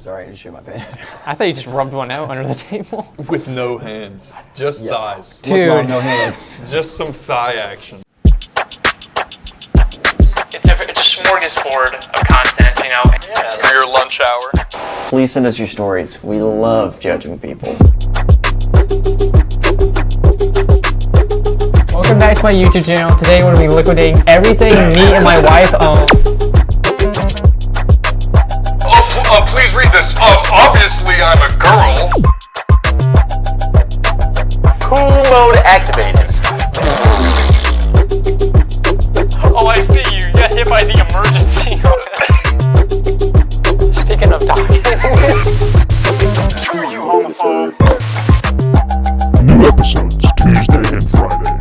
Sorry, I just shit my pants. I thought you just rubbed one out under the table. With no hands. Just thighs. Dude. Look, Mom, no hands. Just some thigh action. It's a smorgasbord of content, you know. Yeah. For your lunch hour. Please send us your stories. We love judging people. Welcome back to my YouTube channel. Today we're going to be liquidating everything me and my wife own. Please read this. Obviously I'm a girl. Cool mode activated. Oh, I see you. You got hit by the emergency. Speaking of talking. Screw you, homophobe. New episodes Tuesday and Friday.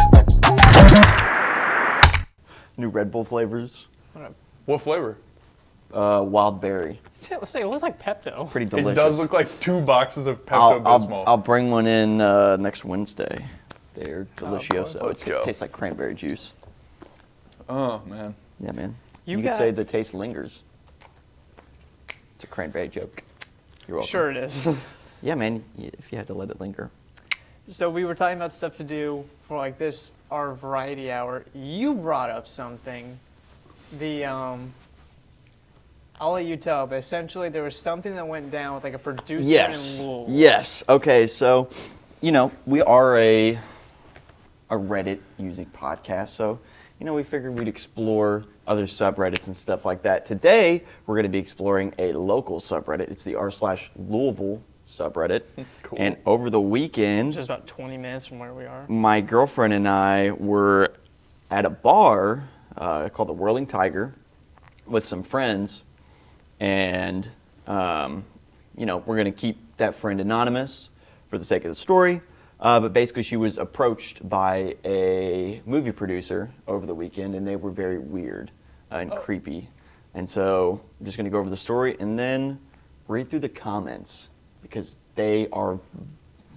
New Red Bull flavors. What flavor? Wild berry. Let's say it looks like Pepto. Pretty delicious. It does look like 2 boxes of Pepto-Bismol. I'll bring one in next Wednesday. They're delicioso. Let's go. It tastes like cranberry juice. Oh, man. Yeah, man. You could got- say the taste lingers. It's a cranberry joke. You're welcome. Sure it is. Yeah, man. If you had to let it linger. So we were talking about stuff to do for like this, our variety hour. You brought up something. I'll let you tell, but essentially there was something that went down with like a producer Yes. in Louisville. Yes. Okay. So, we are a Reddit using podcast. So, we figured we'd explore other subreddits and stuff like that. Today, we're going to be exploring a local subreddit. It's the r/Louisville subreddit. Cool. And over the weekend, Just about 20 minutes from where we are. my girlfriend and I were at a bar called the Whirling Tiger with some friends. And, we're going to keep that friend anonymous for the sake of the story. But basically, she was approached by a movie producer over the weekend, and they were very weird and creepy. And so I'm just going to go over the story and then read through the comments because they are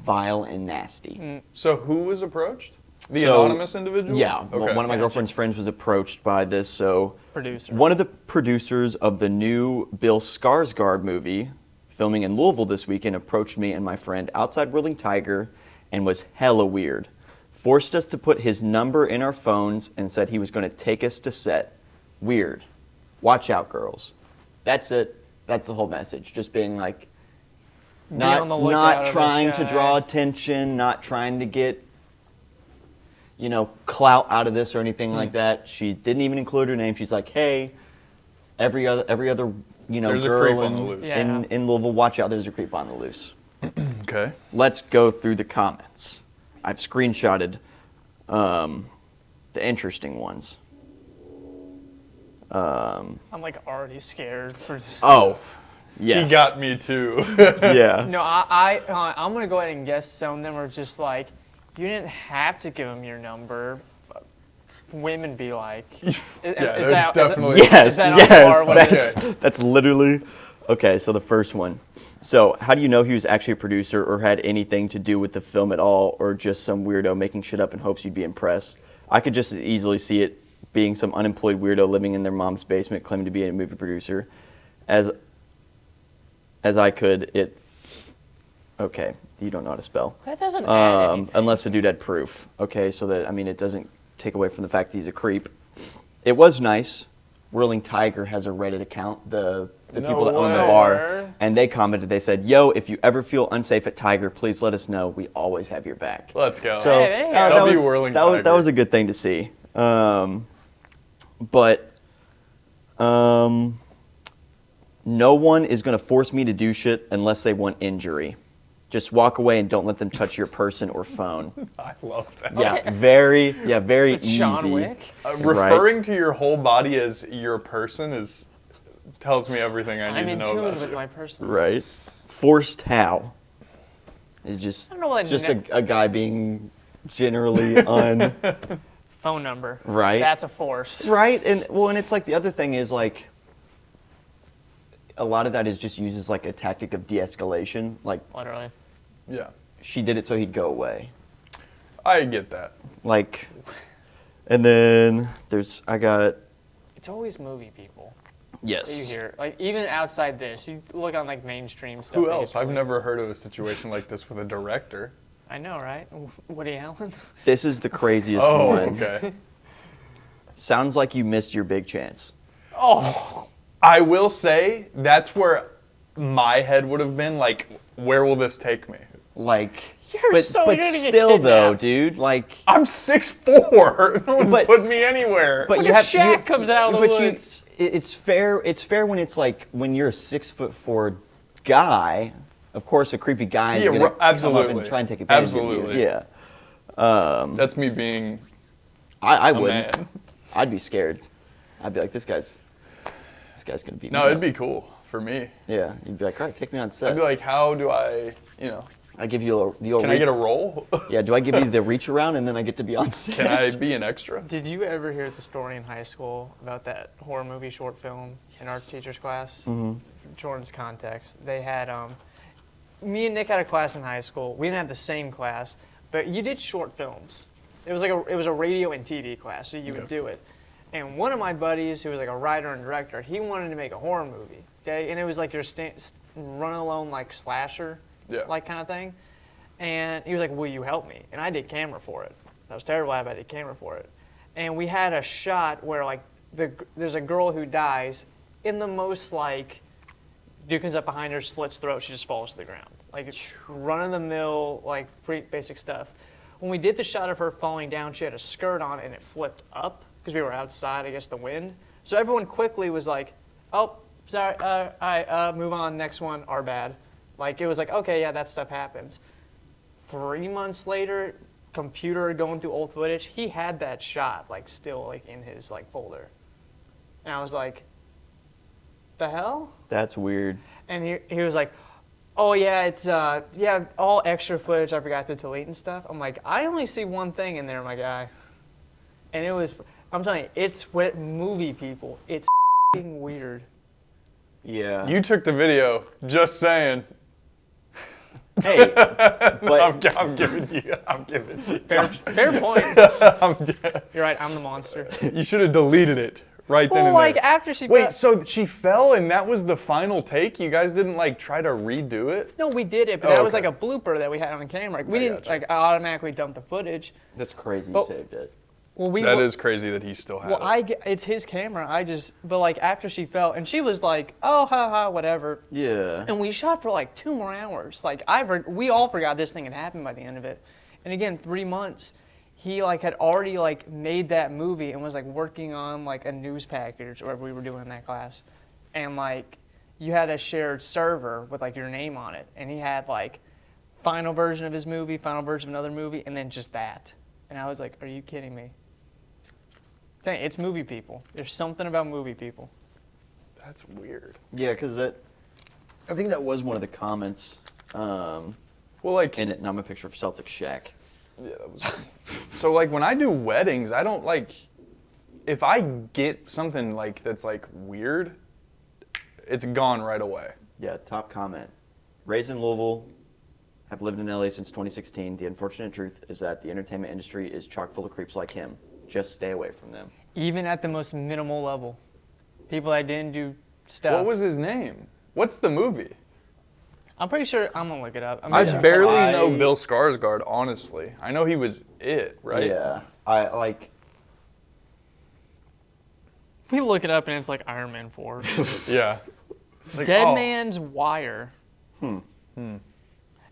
vile and nasty. So who was approached? The So, anonymous individual? Yeah, Okay. one of my girlfriend's friends was approached by this. So Producer. one of the producers of the new Bill Skarsgård movie, filming in Louisville this weekend, approached me and my friend outside Whirling Tiger and was hella weird. Forced us to put his number in our phones and said he was going to take us to set. Weird. Watch out, girls. That's it. That's the whole message. Just being like, Be on the lookout not of this trying to guy. draw attention, not trying to get clout out of this or anything like that. She didn't even include her name. She's like, hey, every other There's a girl creep on the loose. in Louisville, watch out, there's a creep on the loose. Okay. Let's go through the comments. I've screenshotted the interesting ones. I'm like already scared for this. Oh, yes. He got me too. Yeah. No, I'm gonna go ahead and guess some of them are just like, you didn't have to give him your number. Women be like, there's definitely- Yes, is that on yes, par what it is? that's literally, okay, so the first one. So, how do you know he was actually a producer or had anything to do with the film at all, or just some weirdo making shit up in hopes you'd be impressed? I could just as easily see it being some unemployed weirdo living in their mom's basement claiming to be a movie producer as I could it. Okay, you don't know how to spell. That doesn't add anything. Unless the dude had proof. Okay, so that, it doesn't take away from the fact that he's a creep. It was nice. Whirling Tiger has a Reddit account, the people that own the way. bar, and they commented, they said, yo, if you ever feel unsafe at Tiger, please let us know. We always have your back. Let's go. So Hey, there you that, go. W was, Whirling that, was, that Tiger. was a good thing to see. But no one is going to force me to do shit unless they want injury. Just walk away and don't let them touch your person or phone. I love that. Yeah, very easy. John Wick. Referring to your whole body as your person tells me everything I I'm need in to know tune about with you. my person. Right. Forced how? It's just I don't know what a guy being generally Phone number. Right. That's a force. right. And it's like the other thing is like a lot of that is just used as like a tactic of de-escalation. Like Literally. Yeah, she did it so he'd go away. I get that. Like, and then I got It's always movie people. Yes. that you hear. Like, even outside this, you look on, like, mainstream stuff. Who that else? gets I've leaked. never heard of a situation like this with a director. I know, right? Woody Allen? This is the craziest Oh, one. okay. Sounds like you missed your big chance. Oh! I will say that's where my head would have been like, where will this take me? Like, You're but gonna get still though, kidnapped. dude, like, I'm 6'4". No one's But- putting me anywhere. but What you if have Shaq comes out of the but woods? It's fair. It's fair when it's like when you're a 6'4" guy. Of course, a creepy guy is Yeah, gonna come up absolutely. and try and take advantage Absolutely. of you. Yeah, That's me being I a wouldn't. man. I'd be scared. I'd be like, this guy's gonna beat me. No, up. it'd be cool for me. Yeah, you'd be like, all right, take me on set. I'd be like, how do I, you know, I give you the old. can I get a role? Yeah, do I give you the reach around and then I get to be on set? Can I be an extra? Did you ever hear the story in high school about that horror movie short film in our teacher's class? Mm-hmm. Jordan's context. They had, me and Nick had a class in high school. We didn't have the same class, but you did short films. It was a radio and TV class, so you would do it. And one of my buddies, who was like a writer and director, he wanted to make a horror movie. Okay, and it was like your run alone like slasher, like kind of thing. And he was like, "Will you help me?" And I did camera for it. I was terrible at it, but I did camera for it. And we had a shot where like there's a girl who dies in the most like, dude comes up behind her, slits throat, she just falls to the ground. Like it's run of the mill, like pretty basic stuff. When we did the shot of her falling down, she had a skirt on and it flipped up because we were outside, I guess the wind. So everyone quickly was like, "Oh, sorry, all right, move on, next one, our bad." Like it was like, okay, yeah, that stuff happens. 3 months later, computer going through old footage, he had that shot like still like in his like folder. And I was like, the hell? That's weird. And he was like, "Oh yeah, it's yeah, all extra footage I forgot to delete and stuff." I'm like, I only see one thing in there, my guy. And it was, I'm telling you, it's what movie people, it's f***ing weird. Yeah. You took the video, just saying. Hey, but I'm giving you. Fair point. You're right, I'm the monster. You should have deleted it right then Well, and like there. after she Wait, so she fell and that was the final take? You guys didn't like try to redo it? No, we did it, but Oh, that was okay. like a blooper that we had on camera. We I didn't gotcha. like automatically dump the footage. that's crazy. But- You saved it. Well, we That is crazy that he still had it. it's his camera. But like after she fell, and she was like, "Oh, ha ha, whatever." Yeah. And we shot for like 2 more hours. Like we all forgot this thing had happened by the end of it. And again, 3 months, he like had already like made that movie and was like working on like a news package or whatever we were doing in that class. And like you had a shared server with like your name on it, and he had like final version of his movie, final version of another movie, and then just that. And I was like, "Are you kidding me?" It's movie people. There's something about movie people. That's weird. Yeah, because I think that was one of the comments Well, like, in it. And I'm a picture of Celtic Shack. yeah, that was. So like when I do weddings, I don't like. If I get something like that's like weird, it's gone right away. Yeah, top comment. Raised in Louisville, have lived in LA since 2016. The unfortunate truth is that the entertainment industry is chock full of creeps like him. Just stay away from them. Even at the most minimal level. People that didn't do stuff. What was his name? What's the movie? I'm pretty sure, I'm going to look it up. I Yeah. barely I- know Bill Skarsgård, honestly. I know he was it, right? Yeah. I like. We look it up and it's like Iron Man 4. Yeah. It's like, Dead oh, Man's Wire.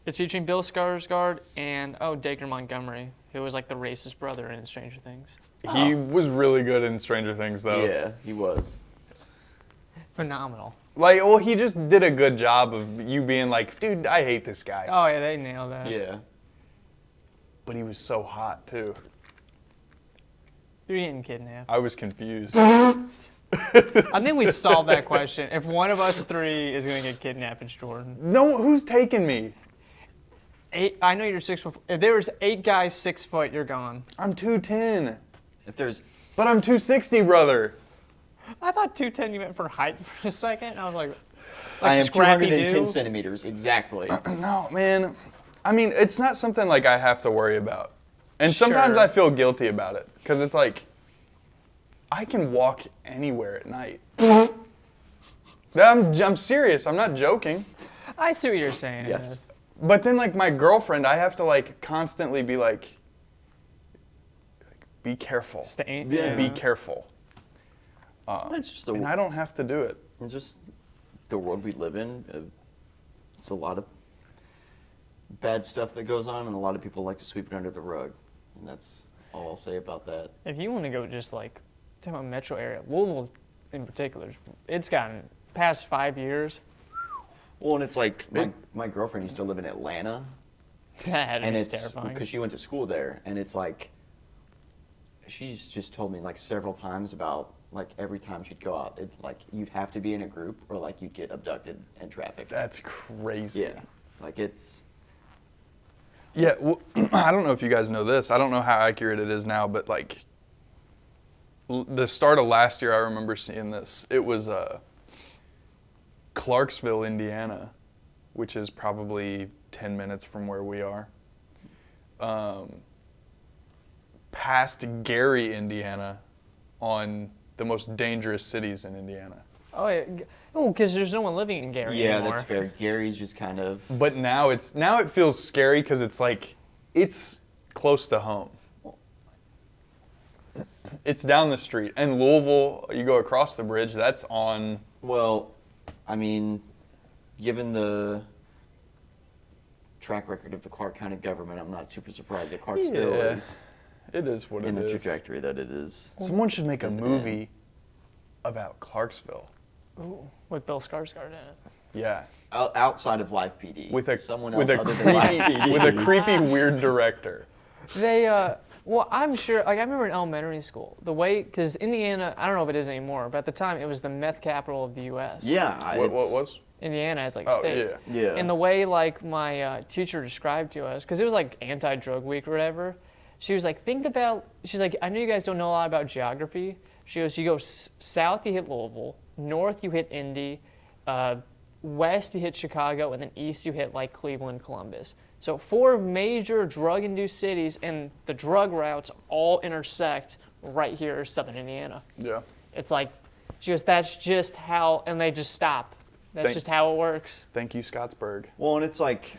It's featuring Bill Skarsgård and, Dacre Montgomery, who was like the racist brother in Stranger Things. He was really good in Stranger Things, though. Yeah, he was. Phenomenal. Like, well, he just did a good job of you being like, dude, I hate this guy. Oh yeah, they nailed that. Yeah. But he was so hot, too. You're getting kidnapped. I was confused. I think we solved that question. If one of us three is going to get kidnapped, it's Jordan. No, who's taking me? I know you're 6 foot. If there was 8 guys 6 foot, you're gone. I'm 210. If there's. But I'm 260, brother. I thought 210 you meant for height for a second. I was like I am Scrappy 210 Doo. centimeters, exactly. No, man. I mean, it's not something like I have to worry about. And sometimes Sure. I feel guilty about it. Because it's like, I can walk anywhere at night. I'm serious. I'm not joking. I see what you're saying. Yes. But then, like, my girlfriend, I have to, like, constantly be like be careful. Yeah. Be careful. It's just And I don't have to do it. it's just the world we live in. It's a lot of bad stuff that goes on, and a lot of people like to sweep it under the rug. And that's all I'll say about that. If you want to go just like to a metro area, Louisville in particular, it's gotten past 5 years. Well, and it's like my girlfriend used to live in Atlanta, That and is it's terrifying. because she went to school there, and it's like she's just told me like several times about like every time she'd go out, it's like you'd have to be in a group or like you'd get abducted and trafficked. That's crazy. Yeah, like it's. Yeah, well, I don't know if you guys know this. I don't know how accurate it is now, but like the start of last year, I remember seeing this. It was Clarksville, Indiana, which is probably 10 minutes from where we are. Past Gary, Indiana, on the most dangerous cities in Indiana. Oh, yeah. Oh, because there's no one living in Gary Yeah, anymore. that's fair. Gary's just kind of. But now it feels scary because it's like it's close to home. It's down the street. And Louisville, you go across the bridge, that's on. Well, I mean, given the track record of the Clark County government, I'm not super surprised that Clarksville Yeah, is it is what in it the is. trajectory that it is. Someone should make a Isn't it? movie about Clarksville. Ooh, with Bill Skarsgård in it. Yeah. Outside of Live PD, With a someone with else a other than Live creepy PD. with a creepy weird director. They, well, I'm sure, like, I remember in elementary school, the way, because Indiana, I don't know if it is anymore, but at the time, it was the meth capital of the U.S. Yeah, What it's- was? Indiana has, like, Oh, states. yeah. Yeah. And the way, like, my teacher described to us, because it was, like, anti-drug week or whatever, she was like, think about, she's like, I know you guys don't know a lot about geography. She goes, you go south, you hit Louisville, north, you hit Indy, west, you hit Chicago, and then east, you hit, like, Cleveland, Columbus. So 4 major drug-induced cities, and the drug routes all intersect right here in southern Indiana. Yeah. It's like, she goes, that's just how, and they just stop. That's Thank- just how it works. Thank you, Scottsburg. Well, and it's like,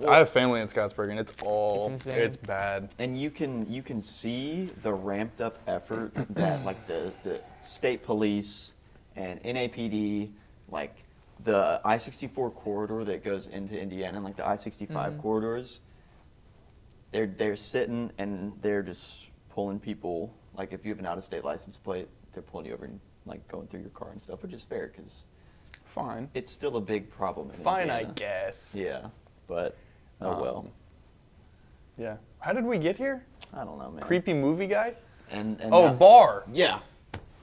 I have family in Scottsburg, and it's insane. it's bad. and you can see the ramped up effort that like the state police and NAPD, like the I-64 corridor that goes into Indiana, and like the I-65 corridors, they're sitting and they're just pulling people. Like if you have an out-of-state license plate, they're pulling you over and like going through your car and stuff, which is fair because Fine. it's still a big problem. In Fine, I Indiana. guess. Yeah, but oh well. Yeah. How did we get here? I don't know, man. Creepy movie guy? And Oh, now- bar. Yeah.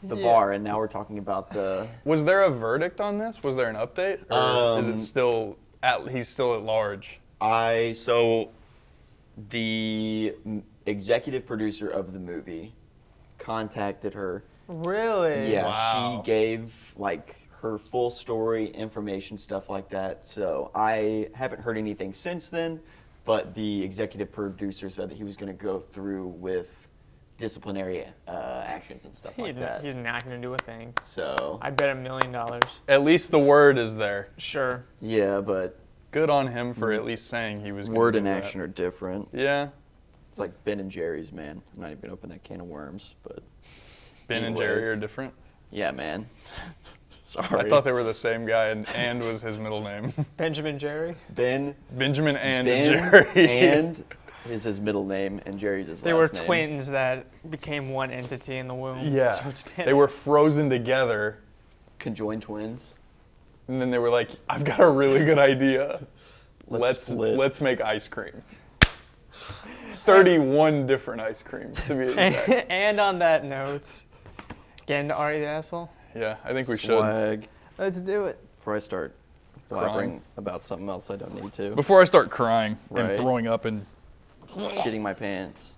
The Yeah. bar, and now we're talking about the. Was there a verdict on this? Was there an update? Or is it Um, still he's still at large? The executive producer of the movie contacted her. Really? Yeah, Wow. she gave like her full story, information, stuff like that. So I haven't heard anything since then, but the executive producer said that he was going to go through with disciplinary actions and stuff like that. He's not going to do a thing. So I bet $1 million. At least the word is there. Sure. yeah, but Good on him for at least saying he was gonna word do and that. action are different. Yeah. It's like Ben and Jerry's, man. I'm not even gonna open that can of worms, but Ben and Jerry Anyways. are different. yeah, man. Sorry. I thought they were the same guy, and was his middle name. Benjamin Jerry. Ben Benjamin and Ben Jerry. and is his middle name, and Jerry's his They last were name. twins that became one entity in the womb. Yeah. So it's been, They were frozen together, Conjoined twins. and then they were like, "I've got a really good idea. Let's split." let's make ice cream." 31 different ice creams to be exact. And on that note, get into Ari the Asshole. Yeah, I think we should. Swag. Let's do it. Before I start blabbering about something else I don't need to. Before I start crying and Right. throwing up and Shitting my pants.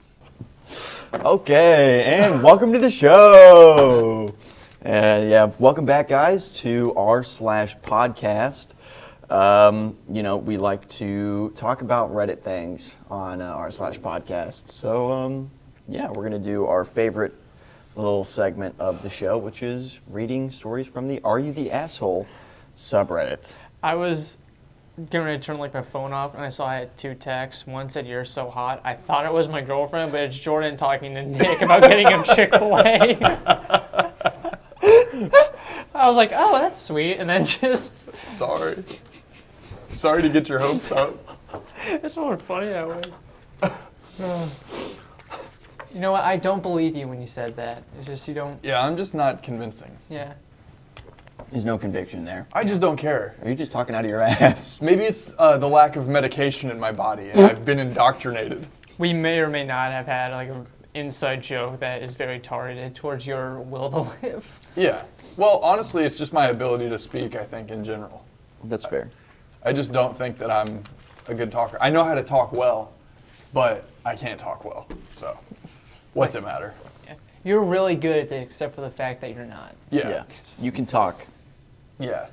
Okay, and welcome to the show. And yeah, welcome back, guys, to r/podcast. We like to talk about Reddit things on r/podcast. So, yeah, we're gonna do our favorite little segment of the show, which is reading stories from the Are You the Asshole subreddit. I was getting ready to turn like my phone off, and I saw I had 2 texts. One said, "You're so hot." I thought it was my girlfriend, but it's Jordan talking to Nick about getting him Chick-fil-A. I was like, "Oh, that's sweet," and then just Sorry to get your hopes up. it's more funny that way. You know what? I don't believe you when you said that. It's just you don't. Yeah, I'm just not convincing. Yeah. There's no conviction there. I just don't care. Are you just talking out of your ass? Maybe it's the lack of medication in my body, and I've been indoctrinated. We may or may not have had like an inside joke that is very targeted towards your will to live. Yeah. Well, honestly, it's just my ability to speak, I think, in general. That's fair. I just don't think that I'm a good talker. I know how to talk well, but I can't talk well. So, what's it matter? Yeah. You're really good at it, except for the fact that you're not. Yeah. You can talk. Yeah.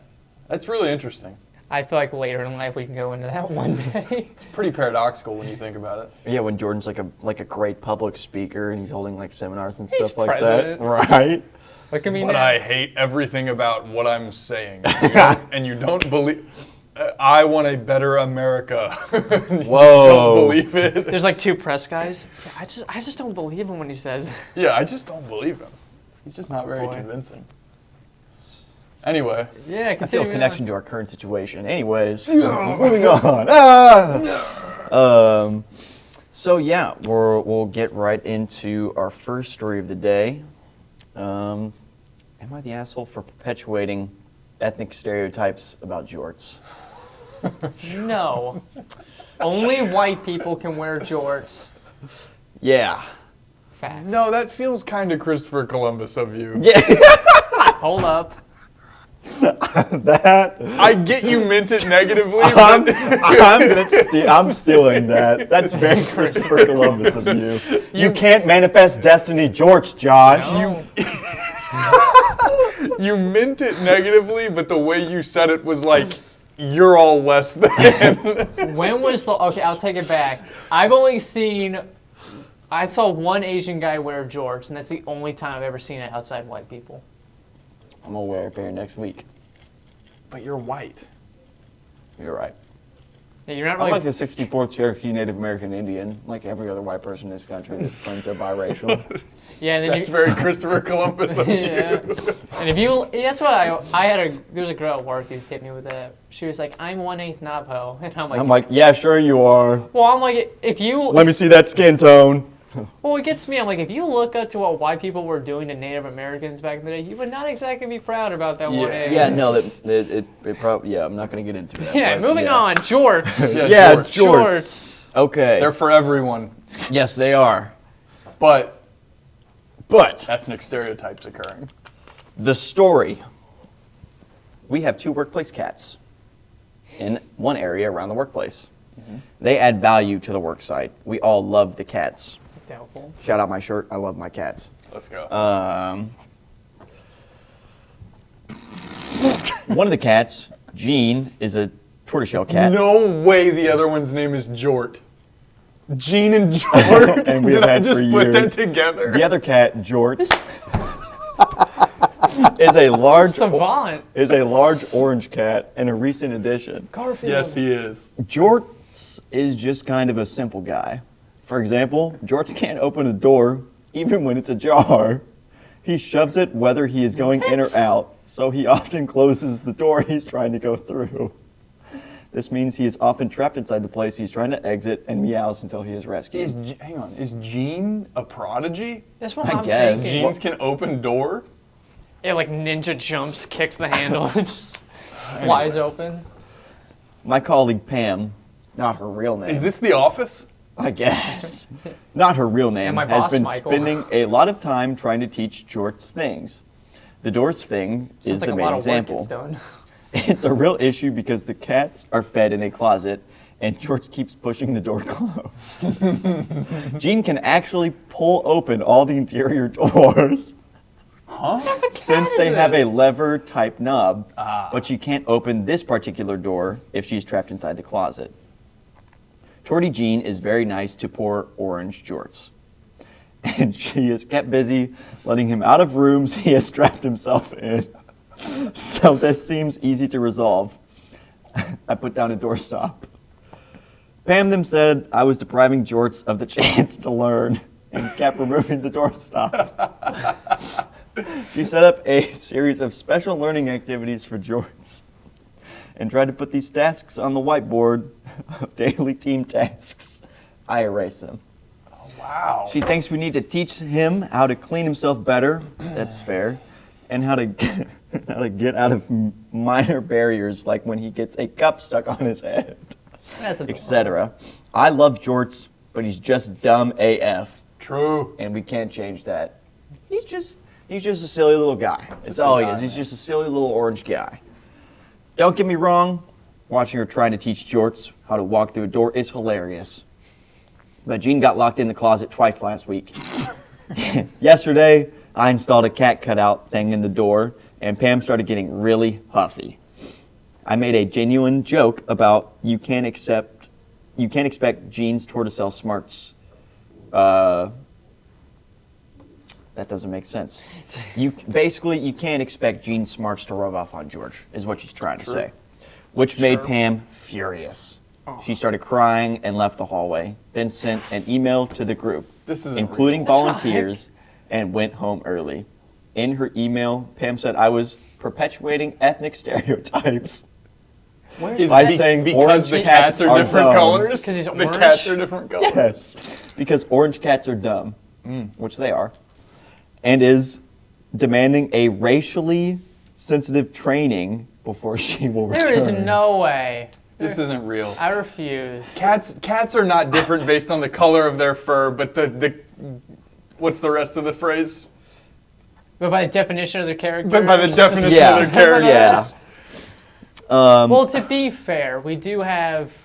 That's really interesting. I feel like later in life we can go into that one day. It's pretty paradoxical when you think about it. Yeah, when Jordan's like a great public speaker and he's holding like seminars and He's stuff like president. that. Right? Look at me But now. I hate everything about what I'm saying. And you don't believe. I want a better America. You just don't believe it. There's like 2 press guys. Yeah, I just don't believe him when he says. Yeah, I just don't believe him. He's just not very convincing. Anyway. Yeah, I feel continue. a connection to our current situation. Anyways, moving on. So yeah, we'll get right into our first story of the day. Am I the asshole for perpetuating ethnic stereotypes about jorts? No. Only white people can wear jorts. Yeah. Facts. No, that feels kind of Christopher Columbus of you. Yeah. Hold up. That. I get you meant it negatively, I'm, but I'm stealing that. That's very Christopher Columbus of you. You can't manifest destiny, George, Josh. No. you meant it negatively, but the way you said it was like, you're all less than. When was the... Okay, I'll take it back. I saw one Asian guy wear jorts, and that's the only time I've ever seen it outside white people. I'm gonna wear a pair next week. But you're white. You're right. Yeah, you're not I'm really... like the 64th Cherokee Native American Indian, like every other white person in this country that's claims they're biracial. Yeah, and then That's very Christopher Columbus of yeah. you. And if you... That's what I had there was a girl at work who hit me with that. She was like, "I'm 1/8 Navajo." And I'm like, yeah, sure you are. well, I'm like, if you... Let me see that skin tone. Well, it gets me. I'm like, if you look up to what white people were doing to Native Americans back in the day, you would not exactly be proud about that one. Yeah, no, it probably, yeah, I'm not gonna get into that. Yeah, but moving yeah. on. Jorts. Yeah, jorts. jorts. Okay. They're for everyone, Yes, they are. but But ethnic stereotypes occurring. the story. We have 2 workplace cats in one area around the workplace. They add value to the work site. We all love the cats. Doubtful. Shout out my shirt. I love my cats. Let's go. One of the cats, Jean, is a tortoiseshell cat. No way the other one's name is Jort. Gene and Jort? And we've Did I had just for put years. that together? The other cat, Jorts, is a large orange cat and a recent addition. Garfield. Yes, he is. Jorts is just kind of a simple guy. For example, Jorts can't open a door even when it's ajar. He shoves it whether he is going in or out, so he often closes the door he's trying to go through. This means he is often trapped inside the place he's trying to exit and meows until he is rescued. Hang on, is Gene a prodigy? That's what I I'm guess. thinking. Genes can open door? It like ninja jumps, kicks the handle, and just flies open. My colleague Pam, not her real name. Is this The Office? I guess. Not her real name, And my has boss, been Michael. spending a lot of time trying to teach Jorts things. The doors thing is Sounds like the a main lot of work example. gets done. It's a real issue because the cats are fed in a closet and Jorts keeps pushing the door closed. Jean can actually pull open all the interior doors. Huh? Since they have a lever type knob, but she can't open this particular door if she's trapped inside the closet. Torty Jean is very nice to poor orange Jorts. And she is kept busy letting him out of rooms he has trapped himself in. So this seems easy to resolve. I put down a doorstop. Pam then said I was depriving Jorts of the chance to learn and kept removing the doorstop. She set up a series of special learning activities for Jorts and tried to put these tasks on the whiteboard of daily team tasks. I erased them. Wow. She thinks we need to teach him how to clean himself better. That's fair. And how to get out of minor barriers, like when he gets a cup stuck on his head, That's etc. I love Jorts, but he's just dumb AF, True. and we can't change that. He's just a silly little guy. That's all he is. He's just a silly little orange guy. Don't get me wrong, watching her trying to teach Jorts how to walk through a door is hilarious. But Jean got locked in the closet twice last week. Yesterday, I installed a cat cutout thing in the door, and Pam started getting really huffy. I made a genuine joke about you can't expect Jean's tortoiseshell smarts. That doesn't make sense. You can't expect Jean smarts to rub off on George, is what she's trying to say. Which made Pam furious. She started crying and left the hallway, then sent an email to the group, including volunteers, and went home early. In her email, Pam said I was perpetuating ethnic stereotypes. Where's saying Because orange the cats are different dumb. colors? 'Cause he's The orange? cats are different colors? Yes, because orange cats are dumb, which they are, and is demanding a racially sensitive training before she will return. There is no way. This isn't real. I refuse. Cats are not different based on the color of their fur, but the what's the rest of the phrase? But by the definition of their character. But by the definition Yeah. of their characters. Yeah. Well, to be fair, we do have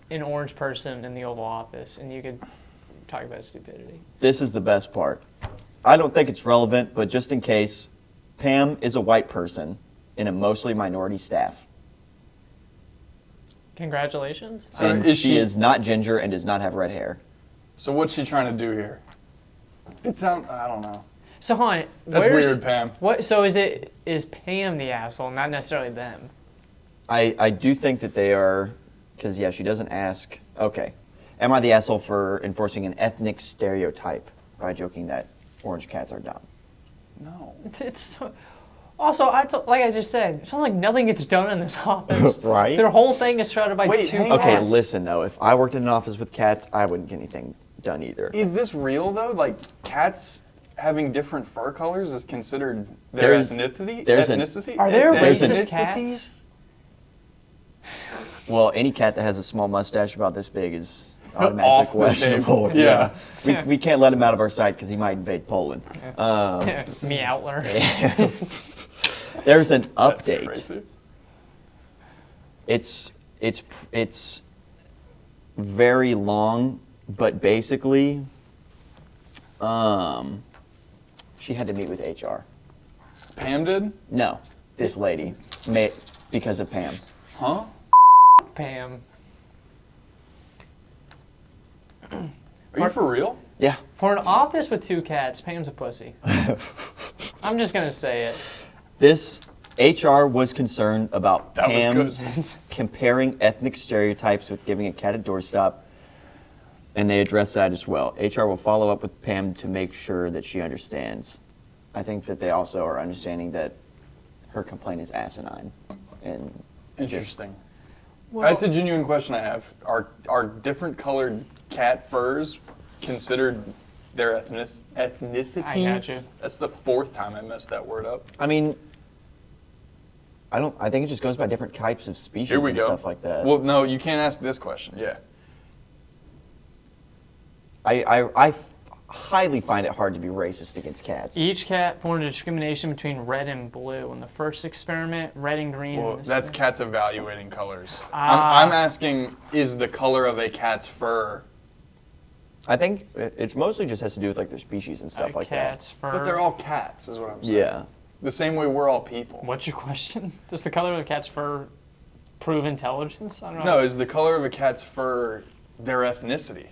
an orange person in the Oval Office, and you could talk about stupidity. This is the best part. I don't think it's relevant, but just in case, Pam is a white person in a mostly minority staff. Congratulations. So And is she is not ginger and does not have red hair. So what's she trying to do here? I don't know. So, hon, That's weird, Pam. What? So is Pam the asshole, not necessarily them? I do think that they are, because yeah, she doesn't ask, okay, am I the asshole for enforcing an ethnic stereotype by joking that orange cats are dumb? No. It's so, also, like I just said, it sounds like nothing gets done in this office. Right? Their whole thing is surrounded by Wait, two hang on. Okay, cats. listen though, if I worked in an office with cats, I wouldn't get anything done either. Is this real though? Like cats having different fur colors is considered their ethnicity? Are there There's an- racist cats? Well, any cat that has a small mustache about this big is Off automatically the questionable. table, yeah. We can't let him out of our sight because he might invade Poland. Meowler. There's an That's update. crazy. It's very long, but basically, she had to meet with HR. Pam did? No, this lady, because of Pam. Huh? Pam. Are you for real? Yeah. For an office with two cats, Pam's a pussy. I'm just gonna say it. This HR was concerned about That was Pam's good. comparing ethnic stereotypes with giving a cat a doorstop, and they addressed that as well. HR will follow up with Pam to make sure that she understands. I think that they also are understanding that her complaint is asinine. And Interesting. Well, That's a genuine question I have. Are different colored cat furs considered their ethnicities? I got you. That's the fourth time I messed that word up. I mean, I think it just goes by different types of species Here we and go. stuff like that. Well, no, you can't ask this question. Yeah. I highly find it hard to be racist against cats. each cat formed a discrimination between red and blue. In the first experiment, red and green. Well, in the that's se- cats evaluating colors. Ah. I'm asking, is the color of a cat's fur? I think it's mostly just has to do with like their species and stuff a like cat's fur. But they're all cats, is what I'm that. saying. Yeah. The same way we're all people. What's your question? Does the color of a cat's fur prove intelligence? I don't know. No, is the color of a cat's fur their ethnicity?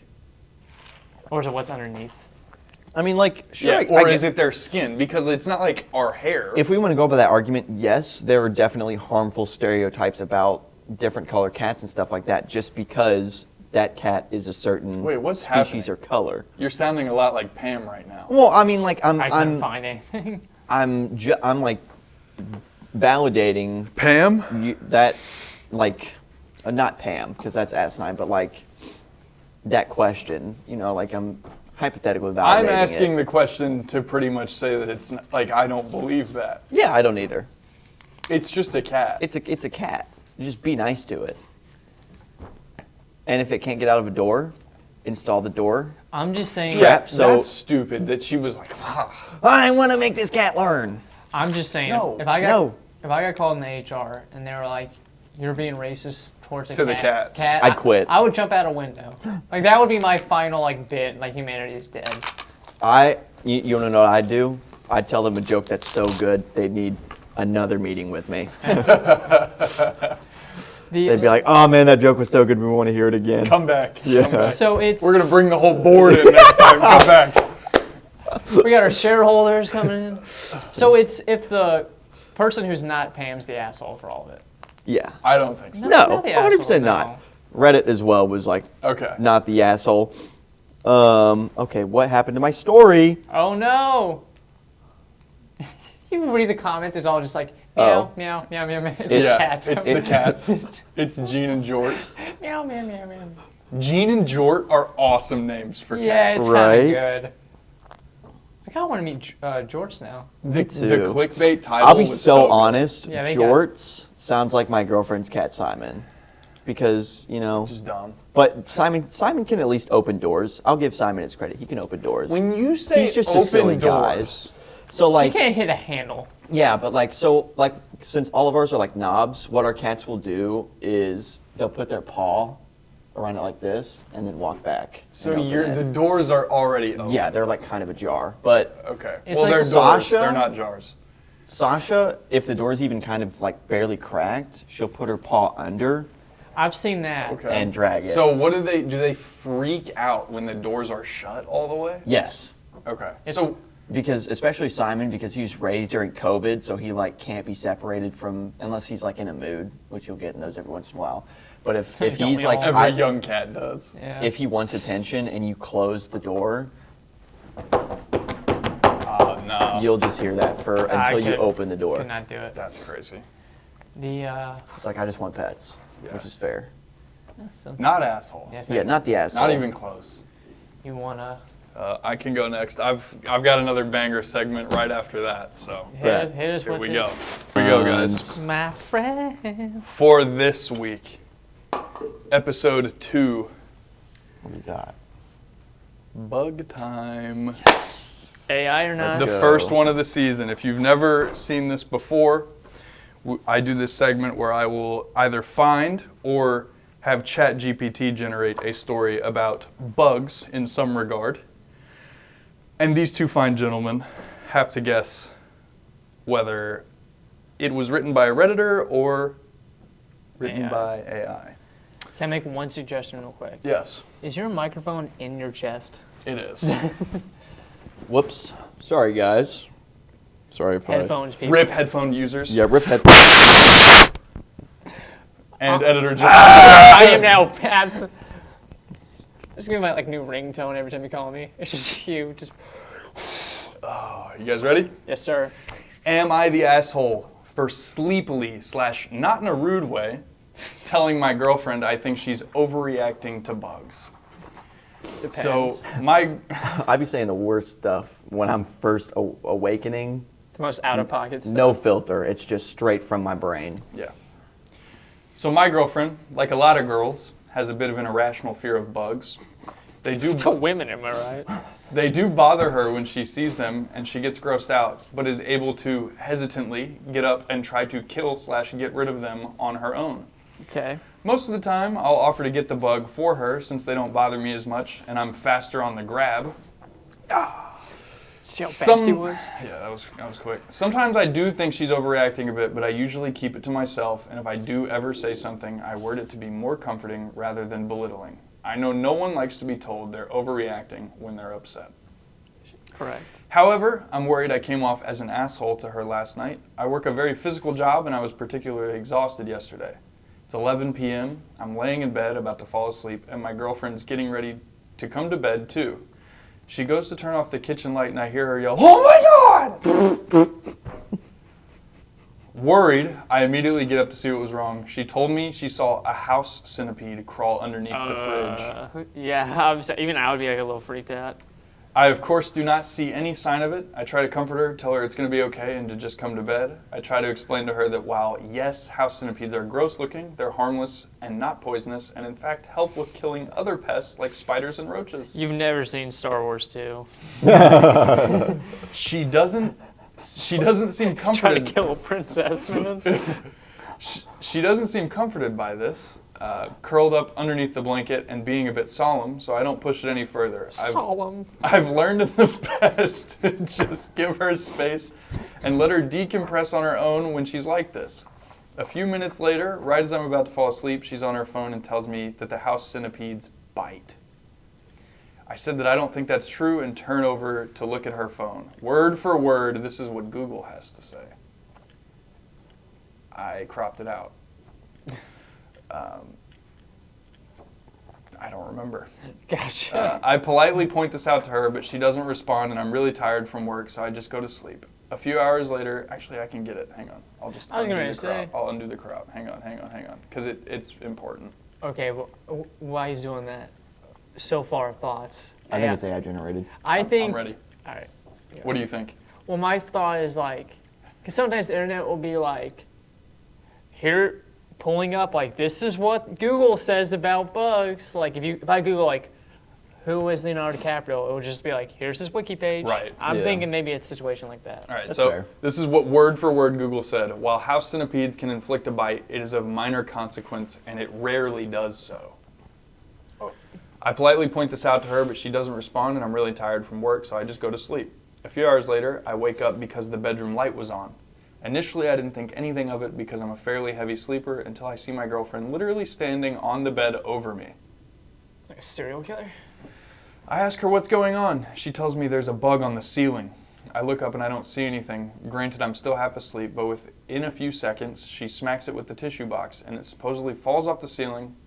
Or is it what's underneath? I mean, like, sure. Yeah. Or is it their skin? Because it's not like our hair. If we want to go by that argument, yes, there are definitely harmful stereotypes about different color cats and stuff like that, just because that cat is a certain Wait, what's species happening? or color. You're sounding a lot like Pam right now. Well, I mean, like, I couldn't find anything. I'm like validating Pam? that, like, not Pam, because that's asinine, but like that question, you know, like I'm hypothetically validating I'm asking it. the question to pretty much say that it's not, like I don't believe that. Yeah, I don't either. It's just a cat. It's a cat. Just be nice to it. And if it can't get out of a door, install the door. I'm just saying. yeah, so- that's stupid that she was like, I want to make this cat learn. I'm just saying. No. If I got called in the HR and they were like, "You're being racist towards a To the cat. I'd quit. I would jump out a window. Like that would be my final like bit. Like humanity is dead. You want to know what I'd do? I'd tell them a joke that's so good they'd need another meeting with me. They'd be like, oh man, that joke was so good, we want to hear it again. come back. Yeah. Come back. So it's We're going to bring the whole board in next time. Come back. we got our shareholders coming in. So it's if the person who's not Pam's the asshole for all of it. Yeah. I don't think so. No, not the 100% asshole, not. no. Reddit as well was like, Okay. not the asshole. Okay, what happened to my story? Oh no! You read the comment, it's all just like Oh. meow, meow, meow, meow. It's just Yeah, cats. it's the cats. It's Gene and Jort. meow, meow, meow, meow. Gene and Jort are awesome names for Yeah, cats. it's Right. kind of good. I kind of want to meet George now. The too. clickbait title I'll be was so good. honest, Yeah, they got- Jorts sounds like my girlfriend's cat Simon. Because, you know, Just dumb. but Simon can at least open doors. I'll give Simon his credit. He can open doors. When you say He's just a open silly doors, guy. So You like, can't hit a handle. yeah, but like, so like, since all of ours are like knobs, what our cats will do is they'll put their paw around it like this and then walk back. so and open the it. doors are already open. Yeah, they're like kind of ajar. But Okay. It's Well, like they're doors. Sasha? They're not jars. Sasha, if the door's even kind of like barely cracked, she'll put her paw under I've seen that. Okay. and drag it. So what do they freak out when the doors are shut all the way? Yes. Okay. It's- So Because especially Simon, because he was raised during COVID, so he like can't be separated from unless he's like in a mood, which you'll get in those every once in a while. But if Don't he's we like all? every young cat does. Yeah. if he wants attention and you close the door, Oh no. you'll just hear that for I until you could- open the door. Could not do it. That's crazy. The It's like I just want pets, Yeah. which is fair. Not asshole. yes, Yeah, not the asshole. Not even close. you wanna I can go next. I've got another banger segment right after that. So hit us here with we it. go. Here we go, guys. My friend. For this week, episode 2, What do you got? bug time. AI or not? The go. first one of the season. If you've never seen this before, I do this segment where I will either find or have ChatGPT generate a story about bugs in some regard. And these two fine gentlemen have to guess whether it was written by a Redditor or written AI. by AI. Can I make one suggestion real quick? Yes, Is your microphone in your chest? it is. Whoops. Sorry guys. Sorry if Headphones, people. RIP headphone users. Yeah, rip headphones. And editor just. I am now absent. This is gonna be my like new ringtone every time you call me. It's just you. Just You guys ready? yes, sir. Am I the asshole for sleepily / not in a rude way telling my girlfriend I think she's overreacting to bugs? Depends. So my I'd be saying the worst stuff when I'm first awakening. the most out of pocket stuff. No filter. It's just straight from my brain. yeah. So my girlfriend, like a lot of girls, has a bit of an irrational fear of bugs. They do To women, am I right? They do bother her when she sees them and she gets grossed out, but is able to hesitantly get up and try to kill / get rid of them on her own. Okay. Most of the time, I'll offer to get the bug for her since they don't bother me as much and I'm faster on the grab. See how fast he was? Yeah, that was quick. Sometimes I do think she's overreacting a bit, but I usually keep it to myself, and if I do ever say something, I word it to be more comforting rather than belittling. I know no one likes to be told they're overreacting when they're upset. Correct. However, I'm worried I came off as an asshole to her last night. I work a very physical job and I was particularly exhausted yesterday. It's 11 p.m. I'm laying in bed about to fall asleep and my girlfriend's getting ready to come to bed too. She goes to turn off the kitchen light and I hear her yell, "Oh my God!" Worried, I immediately get up to see what was wrong. She told me she saw a house centipede crawl underneath the fridge. Yeah, even I would be like a little freaked out. I, of course, do not see any sign of it. I try to comfort her, tell her it's going to be okay and to just come to bed. I try to explain to her that while, yes, house centipedes are gross looking, they're harmless and not poisonous, and in fact help with killing other pests like spiders and roaches. You've never seen Star Wars 2. She doesn't seem Trying to comforted. kill a princess, man. She doesn't seem comforted by this, curled up underneath the blanket and being a bit solemn, so I don't push it any further. Solemn. I've learned in the past to just give her space and let her decompress on her own when she's like this. A few minutes later, right as I'm about to fall asleep, she's on her phone and tells me that the house centipedes bite. I said that I don't think that's true and turn over to look at her phone. Word for word, this is what Google has to say. I cropped it out. I don't remember. Gotcha. I politely point this out to her, but she doesn't respond, and I'm really tired from work, so I just go to sleep. A few hours later, actually, I can get it. Hang on. I'll just I was undo gonna the say. crop. I'll undo the crop. Hang on, because it's important. Okay, well, why he's doing that? So far, thoughts. I think it's AI generated. I think. I'm ready. All right. What do you think? Well, my thought is like, because sometimes the internet will be like, here, pulling up like this is what Google says about bugs. Like if I Google like, who is Leonardo DiCaprio, it will just be like, here's his wiki page. Right. I'm Yeah. thinking maybe it's a situation like that. All right, That's so fair. this is what word for word Google said. While house centipedes can inflict a bite, it is of minor consequence, and it rarely does so. I politely point this out to her, but she doesn't respond, and I'm really tired from work, so I just go to sleep. A few hours later, I wake up because the bedroom light was on. Initially, I didn't think anything of it because I'm a fairly heavy sleeper until I see my girlfriend literally standing on the bed over me. Like a serial killer. I ask her what's going on. She tells me there's a bug on the ceiling. I look up and I don't see anything. Granted, I'm still half asleep, but within a few seconds, she smacks it with the tissue box, and it supposedly falls off the ceiling.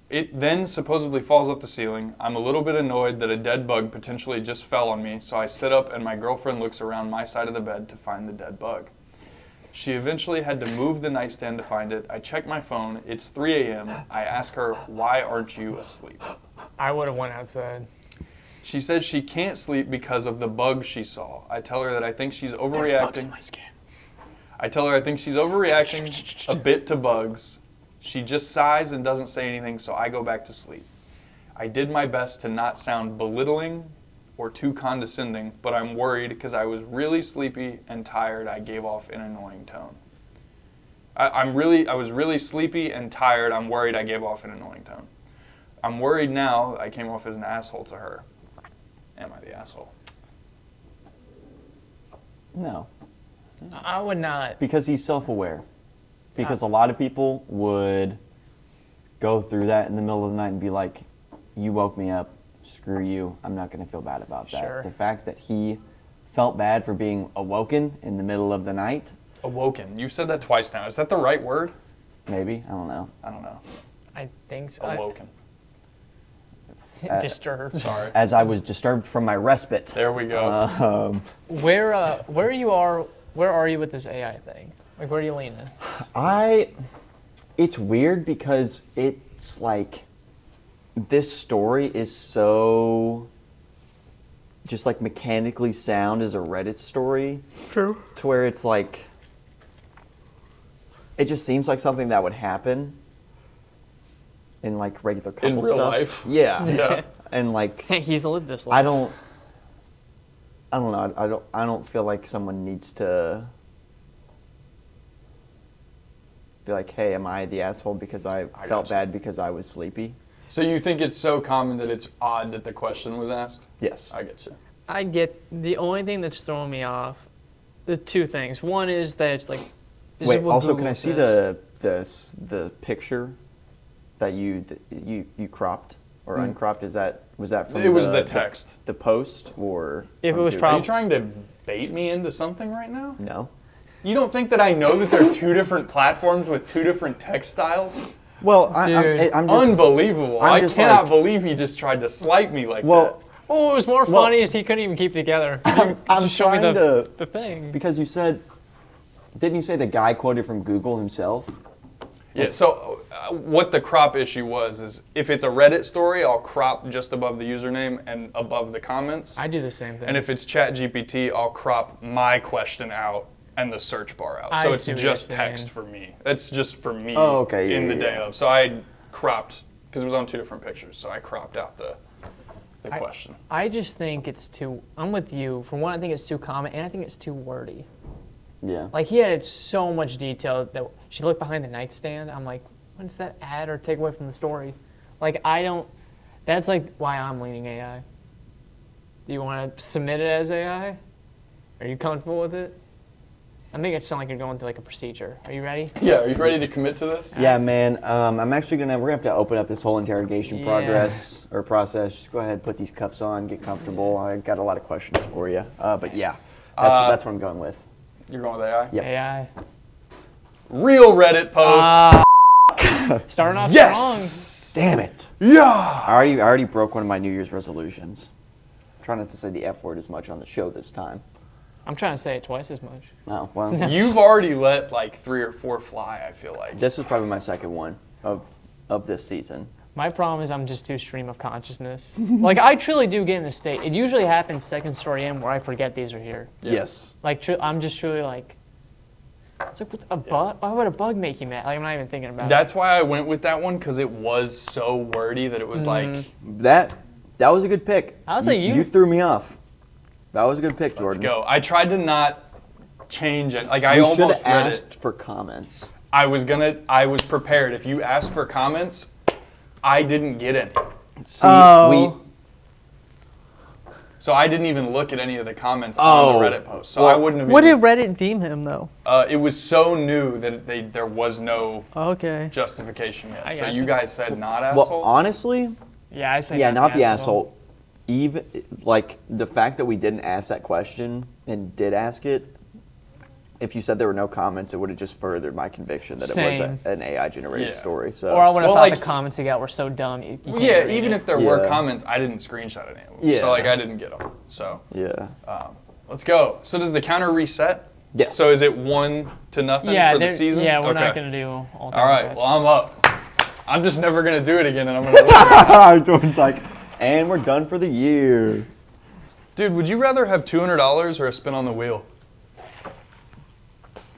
It then supposedly falls off the ceiling. I'm a little bit annoyed that a dead bug potentially just fell on me, so I sit up and my girlfriend looks around my side of the bed to find the dead bug. She eventually had to move the nightstand to find it. I check my phone. It's 3 a.m. I ask her, "Why aren't you asleep?" I would have went outside. She says she can't sleep because of the bug she saw. I tell her that I think she's overreacting. I tell her I think she's overreacting a bit to bugs. She just sighs and doesn't say anything, so I go back to sleep. I did my best to not sound belittling or too condescending, but I'm worried because I was really sleepy and tired. I gave off an annoying tone. I was really sleepy and tired. I'm worried I gave off an annoying tone. I'm worried now I came off as an asshole to her. Am I the asshole? No, I would not. because he's self-aware. Because a lot of people would go through that in the middle of the night and be like, you woke me up, screw you, I'm not going to feel bad about that. Sure. The fact that he felt bad for being awoken in the middle of the night, Awoken. You've said that twice now. Is that the right word? maybe, I don't know. I don't know. I think so. Awoken. Disturbed. Sorry. As I was disturbed from my respite. There we go. Where are you with this AI thing? Like, where are you leaning? It's weird because it's like, this story is so just like mechanically sound as a Reddit story. True. To where it's like, it just seems like something that would happen in like regular couple In real stuff. life. Yeah. Yeah. And like, He's lived this life. I don't know. I don't feel like someone needs to be like, hey, am I the asshole because I felt gotcha. bad because I was sleepy? So you think it's so common that it's odd that the question was asked? Yes. I get you. I get the only thing that's throwing me off. The two things. One is that it's like. This Wait. is what Also, Google can I see says. the picture that you cropped? or uncropped? Was that from It was the text. the post, or If it from was Google? Are you trying to bait me into something right now? No. You don't think that I know that there are two different platforms with two different text styles? Well, Dude. I'm just Unbelievable. I'm I just cannot like- believe he just tried to slight me like well. that. Oh, what was more funny is he couldn't even keep it together. I'm Just show me trying to the thing. because you said, didn't you say the guy quoted from Google himself? Yeah, so what the crop issue was is if it's a Reddit story, I'll crop just above the username and above the comments. I do the same thing. And if it's ChatGPT, I'll crop my question out and the search bar out. I So it's see what you're just text saying. for me. That's just for me Oh, okay, in yeah, the yeah, day yeah. of. So I cropped, because it was on two different pictures, so I cropped out the question. I just think it's too. I'm with you. For one, I think it's too common, and I think it's too wordy. Yeah. Like he added so much detail that she looked behind the nightstand. I'm like, what does that add or take away from the story? Like I don't. That's like why I'm leaning AI. Do you want to submit it as AI? Are you comfortable with it? I think it sounds like you're going through like a procedure. Are you ready? Yeah, are you ready to commit to this? Yeah, man. I'm actually we're gonna have to open up this whole interrogation Yeah. process. Just go ahead, put these cuffs on, get comfortable. I got a lot of questions for you. But yeah, that's what I'm going with. You're going with AI? Yep. AI. Real Reddit post. Starting off Yes! Damn it! Yeah! I already broke one of my New Year's resolutions. I'm trying not to say the F word as much on the show this time. I'm trying to say it twice as much. Oh well, You've already let like 3 or 4 fly, I feel like. this was probably my second one of this season. My problem is I'm just too stream of consciousness. Like I truly do get in a state. It usually happens second story in where I forget these are here. Yeah. Yes. Like I'm just truly like, it's like what a bug. Why would a bug make you mad? Like I'm not even thinking about That's why I went with that one, because it was so wordy that it was like, That was a good pick. I was like, you- you threw me off. That was a good pick, let's Jordan. go. I tried to not change it. Like I You almost should have read asked it. for comments. I was prepared. If you asked for comments, I didn't get any. See, Oh. So I didn't even look at any of the comments on the Reddit post. So I wouldn't have What did even, Reddit deem him though? it was so new that there was no Okay. justification yet. I So gotcha. you guys said not well, asshole? honestly, Yeah, I say yeah, not the asshole. Even like the fact that we didn't ask that question and did ask it. If you said there were no comments, it would have just furthered my conviction that it Same. was an AI generated Yeah. story. So Or I would have Well, thought like- the comments he got were so dumb. You can't Yeah, read even it. if there were Yeah. comments, I didn't screenshot any of them. Yeah. So like I didn't get them. So yeah. let's go. So does the counter reset? Yes. So is it 1-0 Yeah, for the there- season? yeah, we're Okay. not gonna do all. All right. Well, I'm up. I'm just never gonna do it again, and I'm gonna lose. Jordan's like, and we're done for the year. Dude, would you rather have $200 or a spin on the wheel?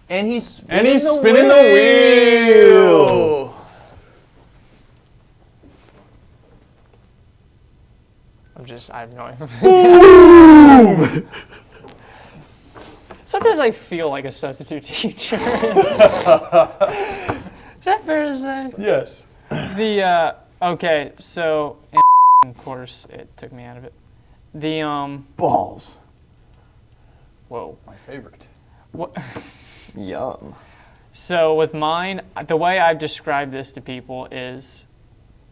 And he's spinning the wheel. I have no idea. Sometimes I feel like a substitute teacher. Is that fair to say? Yes. Okay, so of course it took me out of it. balls. Whoa. My favorite. What? Yum. So with mine, the way I've described this to people is,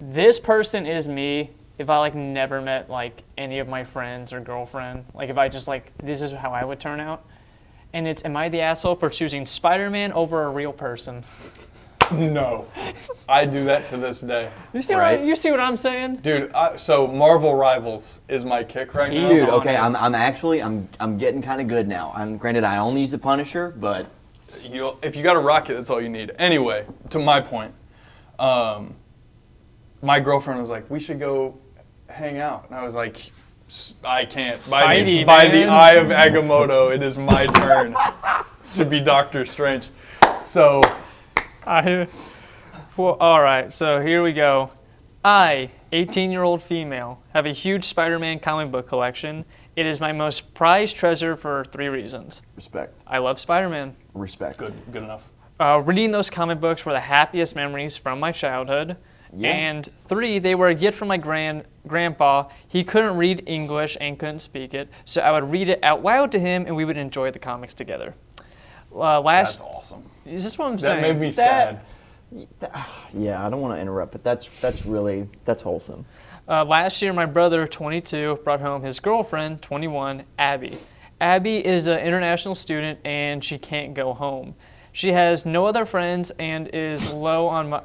this person is me if I like never met like any of my friends or girlfriend. Like if I just like, this is how I would turn out. And it's, am I the asshole for choosing Spider-Man over a real person? No. I do that to this day. You see, Right. you see what I'm saying? Dude, so Marvel Rivals is my kick right now. He's Dude, on okay, it. I'm getting kind of good now. Granted, I only use the Punisher, but If you got a rocket, that's all you need. Anyway, to my point, my girlfriend was like, we should go hang out. And I was like, I can't. Spidey, By the man. eye of Agamotto, it is my turn to be Doctor Strange. So, Well, all right, so here we go. I, 18-year-old female, have a huge Spider-Man comic book collection. It is my most prized treasure for 3 reasons. respect. I love Spider-Man. Respect. good enough. Reading those comic books were the happiest memories from my childhood. Yeah. And 3, they were a gift from my grandpa. He couldn't read English and couldn't speak it, so I would read it out loud to him, and we would enjoy the comics together. That's awesome. Is this what I'm That saying? made me sad. Yeah, I don't want to interrupt, but that's wholesome. Last year, my brother, 22, brought home his girlfriend, 21, Abby. Abby is an international student, and she can't go home. She has no other friends and is low on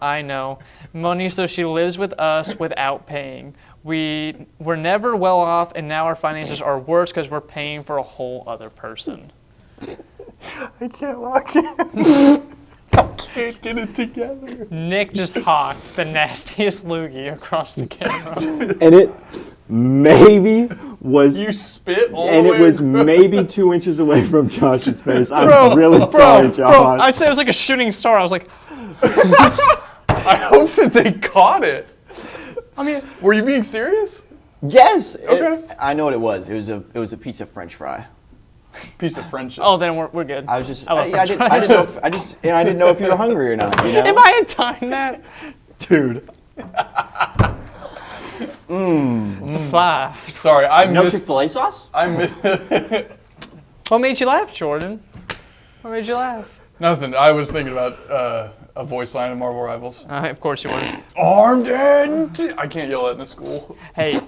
money, so she lives with us without paying. We were never well off, and now our finances are worse because we're paying for a whole other person. I can't lock it. I can't get it together. Nick just hawked the nastiest loogie across the camera. And it maybe was, You spit all and the it way was across. maybe 2 inches away from Josh's face. I'm really sorry, Josh. Bro, I'd say it was like a shooting star. I was like, I hope that they caught it. I mean, Were you being serious? Yes. Okay. I know what it was. It was a piece of French fry. Piece of friendship. oh, then we're good. I was just. I love I French didn't know if you were hungry or not. You know? Am I in time that? Dude. It's a fly. Sorry, I'm No just. Chick-fil-A sauce? What made you laugh, Jordan? What made you laugh? Nothing. I was thinking about a voice line in Marvel Rivals. Of course you were. Armed and I can't yell that in a school. Hey,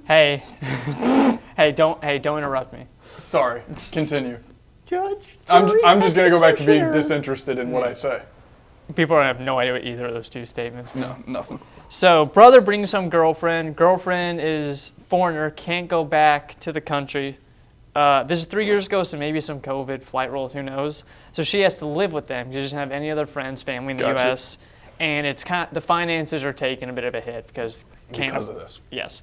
hey, don't interrupt me. Sorry. Continue. Judge. I'm just gonna go back to being disinterested in what I say. People have no idea what either of those two statements. No, nothing. So, brother brings home girlfriend. Girlfriend is foreigner, can't go back to the country. This is 3 years ago, so maybe some COVID flight rules, who knows. So she has to live with them. She doesn't have any other friends, family in the Gotcha. U.S. And it's the finances are taking a bit of a hit because Because of this. Yes.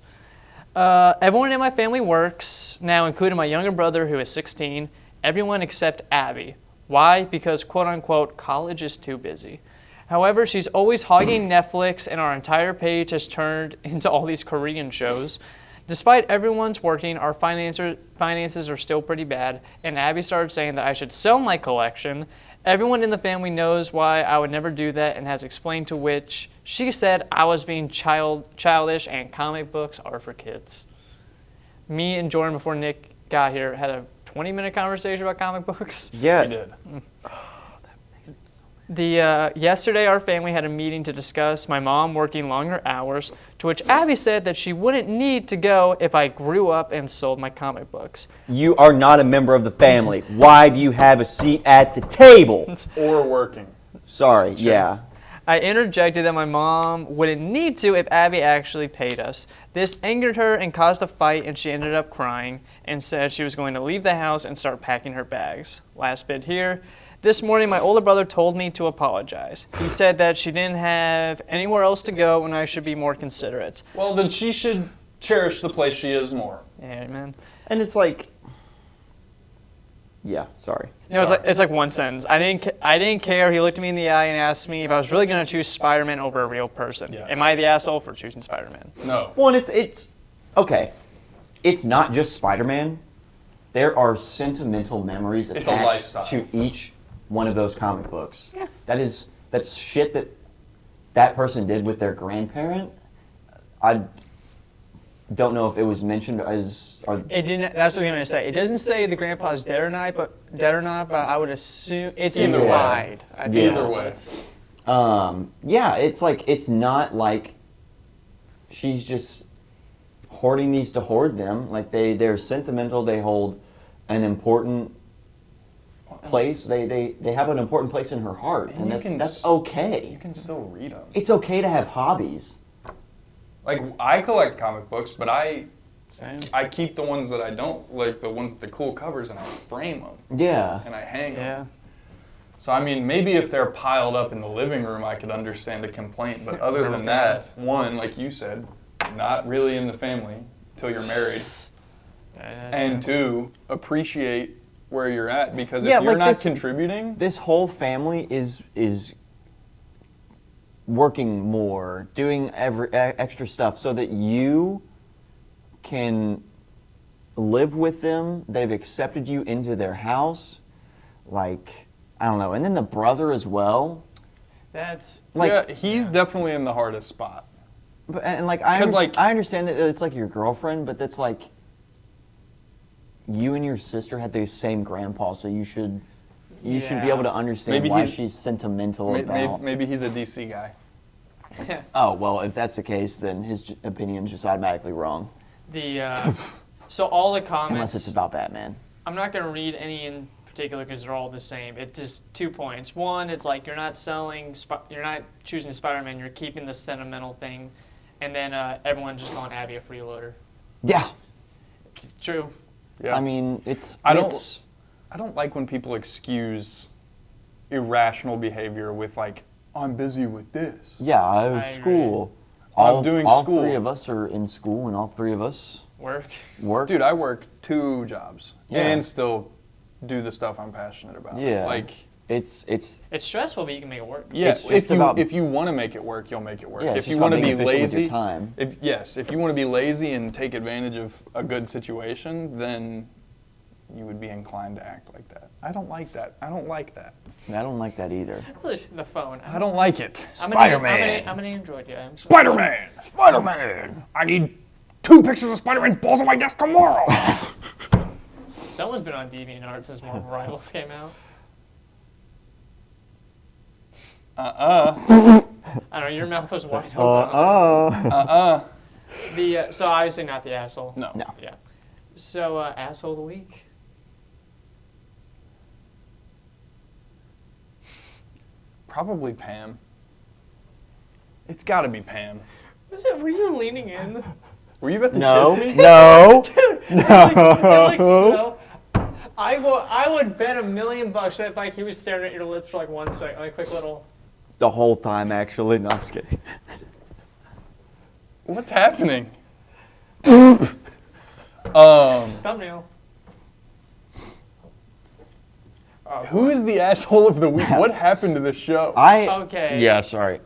Everyone in my family works now, including my younger brother who is 16. Everyone except Abby. Why? Because quote unquote college is too busy. However, she's always hogging Netflix, and our entire page has turned into all these Korean shows. Despite everyone's working, our finances are still pretty bad, and Abby started saying that I should sell my collection. Everyone in the family knows why I would never do that and has explained to which she said I was being childish and comic books are for kids. Me and Jordan, before Nick got here, had a 20-minute conversation about comic books. Yeah. We did. Yesterday, our family had a meeting to discuss my mom working longer hours, to which Abby said that she wouldn't need to go if I grew up and sold my comic books. You are not a member of the family. Why do you have a seat at the table? Or working. Sorry, yeah. I interjected that my mom wouldn't need to if Abby actually paid us. This angered her and caused a fight, and she ended up crying and said she was going to leave the house and start packing her bags. Last bit here. This morning, my older brother told me to apologize. He said that she didn't have anywhere else to go and I should be more considerate. Well, then she should cherish the place she is more. Yeah, man. And it's like, yeah, sorry. You know, it's like one sentence. I didn't care. He looked me in the eye and asked me if I was really going to choose Spider-Man over a real person. Yes. Am I the asshole for choosing Spider-Man? No. Well, and it's okay. It's not just Spider-Man. There are sentimental memories It's a attached lifestyle. to each one of those comic books. Yeah. That's shit that person did with their grandparent. I don't know if it was mentioned as. It didn't. That's what I'm gonna say. It doesn't say the grandpa's dead or not, but I would assume it's Either way. implied. I think. Either way. Yeah, it's like it's not like she's just hoarding these to hoard them. Like they're sentimental. They hold an important place. They have an important place in her heart, and that's okay. You can still read them. It's okay to have hobbies. Like, I collect comic books, but I Same. keep the ones that I don't, like the ones with the cool covers, and I frame them. Yeah. And I hang them. Yeah. So, I mean, maybe if they're piled up in the living room, I could understand a complaint. But other than that, one, like you said, not really in the family until you're married. And two, appreciate where you're at, because if Yeah, you're like not this- contributing, This whole family is working more, doing extra stuff so that you can live with them. They've accepted you into their house. Like, I don't know. And then the brother as well. That's Like, yeah, he's definitely in the hardest spot. and like, 'Cause, like- I understand that it's like your girlfriend, but that's like, you and your sister had the same grandpa, so you should You should be able to understand Maybe why he's- she's sentimental about. Maybe he's a DC guy. Oh well, if that's the case, then his opinion's just automatically wrong. So all the Unless comments. it's about Batman. I'm not going to read any in particular because they're all the same. It's just 2 points. One, it's like you're not choosing Spider-Man. You're keeping the sentimental thing, and then everyone just calling Abby a freeloader. Yeah. It's true. Yeah. I mean, I don't like when people excuse irrational behavior with like, I'm busy with this. Yeah, I I have school. I'm doing all school. 3 of us are in school, and all 3 of us Work. work. Dude, I work 2 jobs Yeah. and still do the stuff I'm passionate about. Yeah. Like, It's It's stressful, but you can make it work. yeah, It's just if you want to make it work, you'll make it work. Yeah, it's if you just want to about be being efficient with your lazy, time. if you want to be lazy and take advantage of a good situation, then you would be inclined to act like that. I don't like that. I don't like that. I don't like that either. The phone. I don't like it. I'm an Android guy. Spider-Man! Spider-Man! I need 2 pictures of Spider-Man's balls on my desk tomorrow! Someone's been on DeviantArt since Marvel Rivals came out. I don't know. Your mouth was wide open. So obviously not the asshole. No. Yeah. So asshole of the week. Probably Pam. It's gotta be Pam. Were you leaning in? Were you about to No, kiss me? no, It looks so. I would bet $1 million that like he was staring at your lips for like 1 second, like a quick little. the whole time actually. No, I'm just kidding. What's happening? Thumbnail. Who is the asshole of the week? What happened to the show? Okay. Yeah, sorry.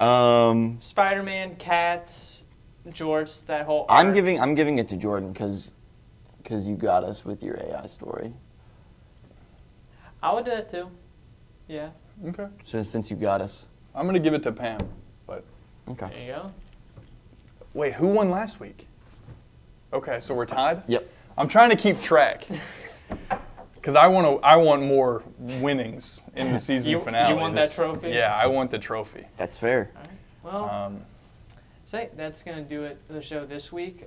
Spider-Man, Cats, Jorts, that whole. I'm arc. giving it to Jordan because you got us with your AI story. I would do that too. Yeah. Okay. Since you got us. I'm gonna give it to Pam. But Okay. There you go. wait, who won last week? Okay, so we're tied? Yep. I'm trying to keep track. Because I want more winnings in the season finale. You want that trophy? Yeah, I want the trophy. That's fair. Well, so that's going to do it for the show this week.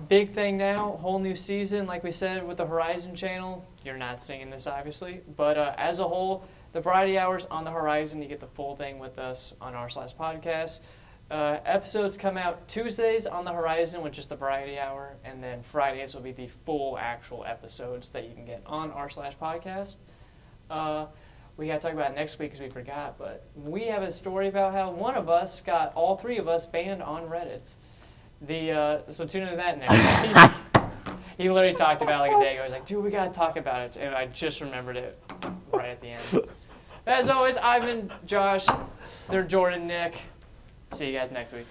Big thing now, whole new season, like we said, with the Horizon channel. You're not seeing this, obviously. But as a whole, the variety hours on the Horizon, you get the full thing with us on r/podcast. Episodes come out Tuesdays on the Horizon with just the variety hour, and then Fridays will be the full actual episodes that you can get on r/podcast. We got to talk about it next week because we forgot, but we have a story about how one of us got all 3 of us banned on Reddit. So tune into that next week. He literally talked about it like a day ago. He was like, dude, we got to talk about it. And I just remembered it right at the end. As always, I've been Josh. They're Jordan, Nick. See you guys next week.